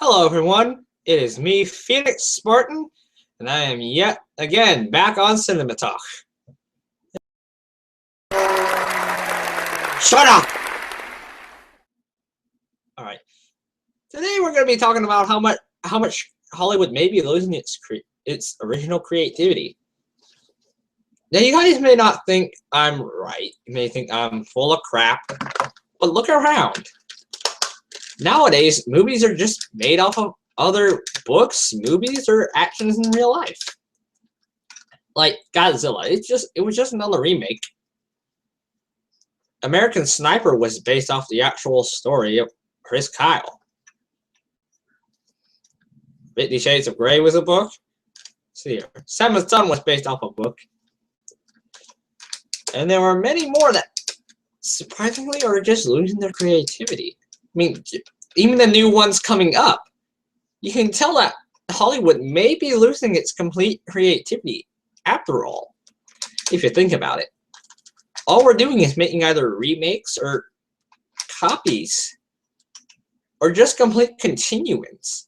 Hello everyone, it is me, Phoenix Spartan, and I am yet again back on Cinematalk. Shut up! Alright, today we're going to be talking about how much Hollywood may be losing its original creativity. Now you guys may not think I'm right, you may think I'm full of crap, but look around. Nowadays, movies are just made off of other books, movies, or actions in real life. Like Godzilla, it was just another remake. American Sniper was based off the actual story of Chris Kyle. 50 Shades of Grey was a book. Let's see here. Seventh Son was based off a book. And there were many more that surprisingly are just losing their creativity. I mean, even the new ones coming up, you can tell that Hollywood may be losing its complete creativity after all, if you think about it. All we're doing is making either remakes or copies, or just complete continuance.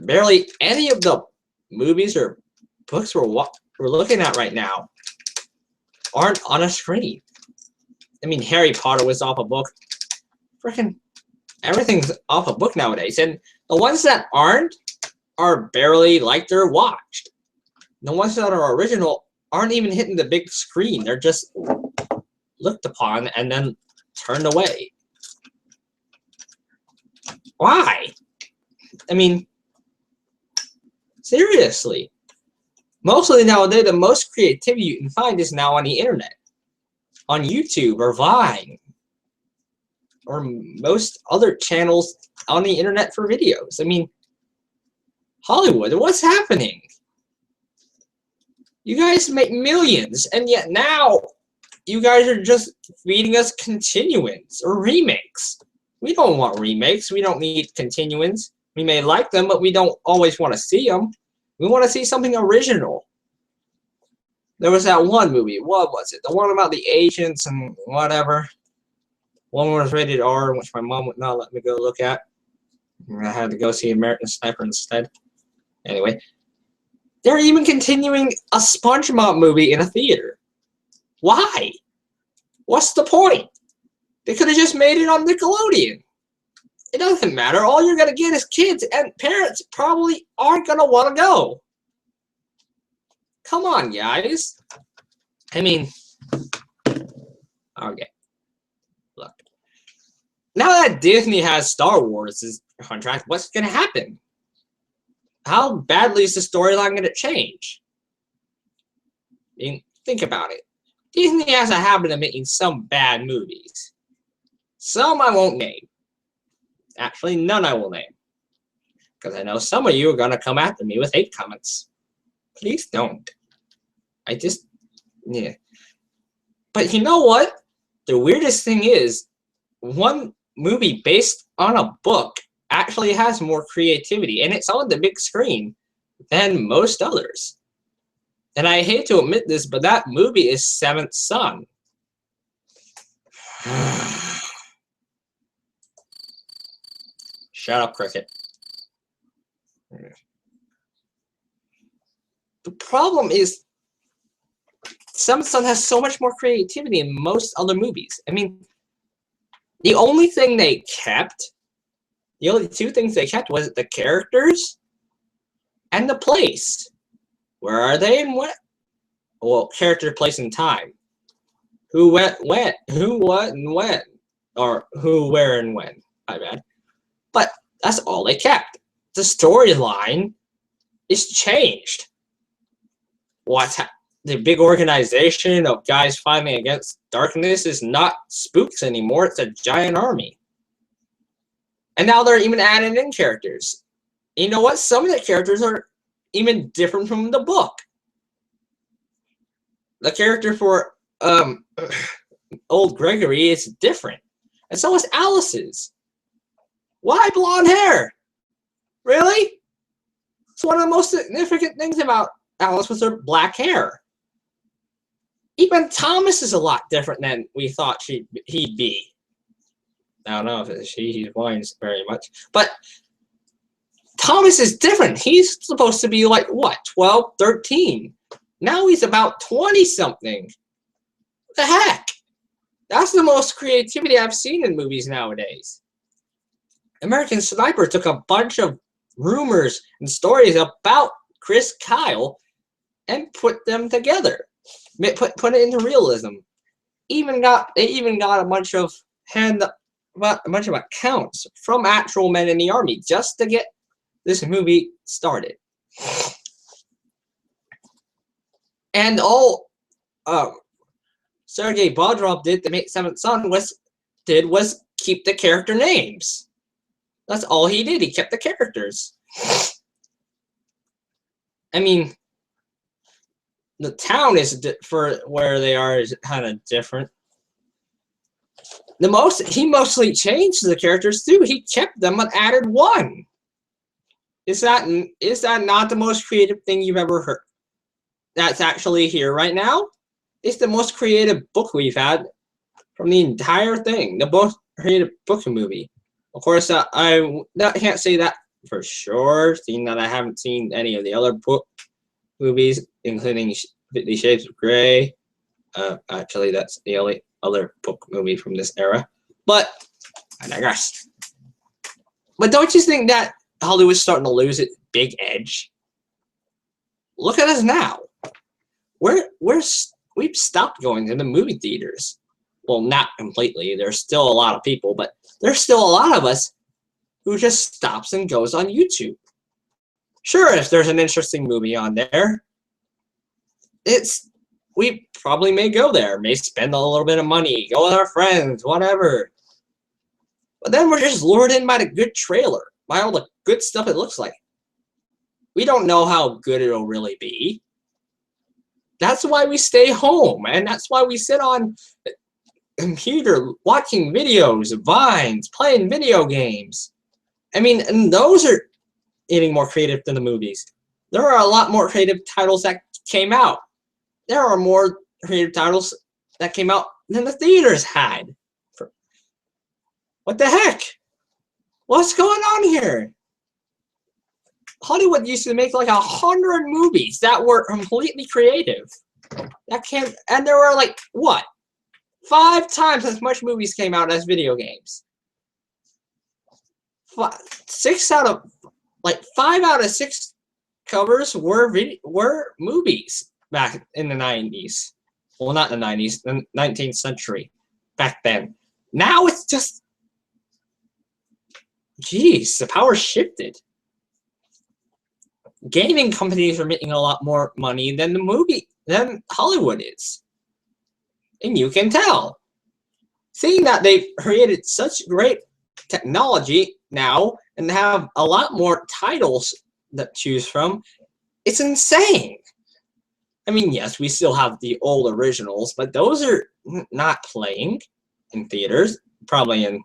Barely any of the movies or books we're looking at right now aren't on a screen. I mean, Harry Potter was off a book. Frickin' everything's off a book nowadays, and the ones that aren't are barely like they're watched. The ones that are original aren't even hitting the big screen. They're just looked upon and then turned away. Why? I mean, seriously. Mostly nowadays, the most creativity you can find is now on the internet. On YouTube or Vine. Or most other channels on the internet for videos. I mean, Hollywood, what's happening? You guys make millions, and yet now you guys are just feeding us continuance or remakes. We don't want remakes. We don't need continuance. We may like them, but we don't always want to see them. We want to see something original. There was that one movie. What was it? The one about the agents and whatever. One was rated R, which my mom would not let me go look at. I had to go see American Sniper instead. Anyway, they're even continuing a SpongeBob movie in a theater. Why? What's the point? They could have just made it on Nickelodeon. It doesn't matter. All you're going to get is kids, and parents probably aren't going to want to go. Come on, guys. I mean, okay. Look. Now that Disney has Star Wars' contract, what's going to happen? How badly is the storyline going to change? I mean, think about it. Disney has a habit of making some bad movies. Some I won't name. Actually, none I will name. Because I know some of you are going to come after me with hate comments. Please don't. Yeah. But you know what? The weirdest thing is, one movie based on a book actually has more creativity, and it's on the big screen than most others. And I hate to admit this, but that movie is Seventh Son. Shut up, Cricket. The problem is, Seventh Son has so much more creativity than most other movies. I mean, the only thing they kept, the only two things they kept was the characters and the place. Where are they and what? Well, character, place, and time. Who went, when. Who, what, and when. Or who, where, and when. My bad. But that's all they kept. The storyline is changed. The big organization of guys fighting against darkness is not spooks anymore. It's a giant army. And now they're even adding in characters. You know what? Some of the characters are even different from the book. The character for old Gregory is different. And so is Alice's. Why blonde hair? Really? It's one of the most significant things about Alice was her black hair. Even Thomas is a lot different than we thought he'd be. I don't know if it's she. He whines very much. But Thomas is different. He's supposed to be like, what, 12, 13? Now he's about 20-something. What the heck? That's the most creativity I've seen in movies nowadays. American Sniper took a bunch of rumors and stories about Chris Kyle and put them together. Put it into realism. They even got a bunch of accounts from actual men in the army just to get this movie started. And all Sergei Bodrov did to make Seventh Son was keep the character names. That's all he did. He kept the characters. I mean, the town is for where they are is kind of different. He mostly changed the characters too. He kept them and added one. Is that not the most creative thing you've ever heard? That's actually here right now. It's the most creative book we've had from the entire thing. The most creative book movie. Of course, I can't say that for sure, seeing that I haven't seen any of the other book movies, including 50 Shades of Grey. Actually, that's the only other book movie from this era. But I digress. But don't you think that Hollywood's starting to lose its big edge? Look at us now. We've stopped going to the movie theaters. Well, not completely. There's still a lot of people, but there's still a lot of us who just stops and goes on YouTube. Sure, if there's an interesting movie on there, we probably may go there, may spend a little bit of money, go with our friends, whatever. But then we're just lured in by the good trailer, by all the good stuff it looks like. We don't know how good it'll really be. That's why we stay home, and that's why we sit on the computer watching videos, vines, playing video games. I mean, and those are getting more creative than the movies. There are a lot more creative titles that came out. There are more creative titles that came out than the theaters had. What the heck? What's going on here? Hollywood used to make like 100 movies that were completely creative. And there were like, what? 5 times as much movies came out as video games. 5 out of 6 covers were movies back in the 90s. Well, not the 90s, the 19th century back then. Now it's just, geez, the power shifted. Gaming companies are making a lot more money than Hollywood is. And you can tell. Seeing that they've created such great technology now and have a lot more titles to choose from, it's insane. I mean, yes, we still have the old originals, but those are not playing in theaters. Probably in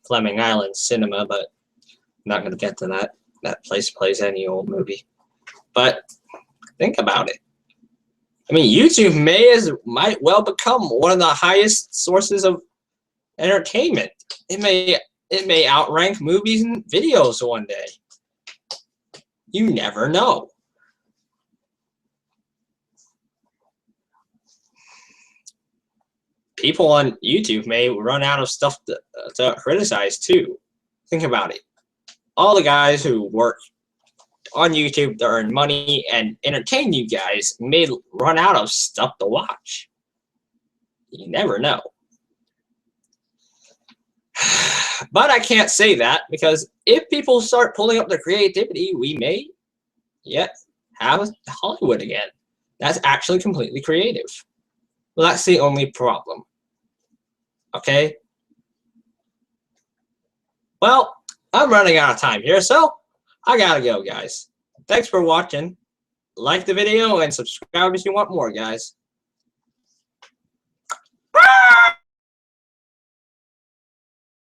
Fleming Island Cinema, but I'm not going to get to that. That place plays any old movie. But think about it. I mean, YouTube might well become one of the highest sources of entertainment. It may outrank movies and videos one day. You never know. People on YouTube may run out of stuff to criticize too. Think about it. All the guys who work on YouTube to earn money and entertain you guys may run out of stuff to watch. You never know. But I can't say that, because if people start pulling up their creativity, we may yet have Hollywood again. That's actually completely creative. Well, that's the only problem. Okay? Well, I'm running out of time here, so I gotta go, guys. Thanks for watching. Like the video and subscribe if you want more, guys.